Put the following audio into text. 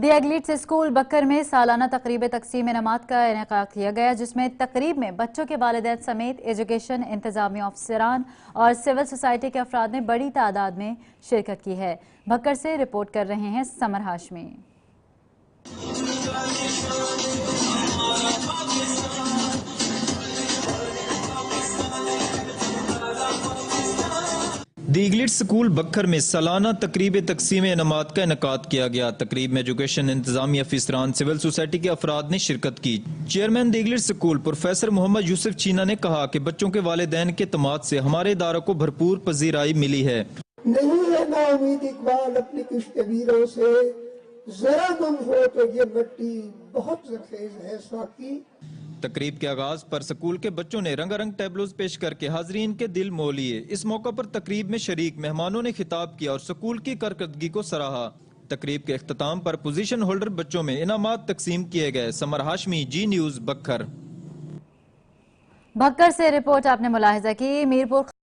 دی ایگلیٹس school بکر میں سالانہ تقریب تقسیم انعامات کا انعقاد کیا گیا، جس میں تقریب میں بچوں کے والدین سمیت ایجوکیشن انتظامی افسران اور سول سوسائٹی کے افراد نے بڑی تعداد میں شرکت کی ہے۔ بکر سے رپورٹ کر رہے ہیں سمر ہاشمی۔ دی ایگلیٹس اسکول بکر میں سالانہ تقریب تقسیم انعامات کا انعقاد کیا گیا۔ تقریب میں ایجوکیشن انتظامی افسران سول سوسائٹی کے افراد نے شرکت کی۔ چیئرمین دی ایگلیٹس اسکول پروفیسر محمد یوسف چینا نے کہا کہ بچوں کے والدین کے اعتماد سے ہمارے اداروں کو بھرپور پذیرائی ملی ہے۔ نہیں ہے نا امید اقبال اپنی کشتگیروں سے، ذرا گم ہو تو یہ مٹی بہت زرخیز ہے ساقی۔ تقریب کے آغاز پر سکول کے بچوں نے رنگا رنگ ٹیبلوز پیش کر کے حاضرین کے دل مو لیے۔ اس موقع پر تقریب میں شریک مہمانوں نے خطاب کیا اور سکول کی کارکردگی کو سراہا۔ تقریب کے اختتام پر پوزیشن ہولڈر بچوں میں انعامات تقسیم کیے گئے۔ سمر ہاشمی، جی نیوز، بکر۔ بکر سے رپورٹ آپ نے ملاحظہ کی۔ میرپور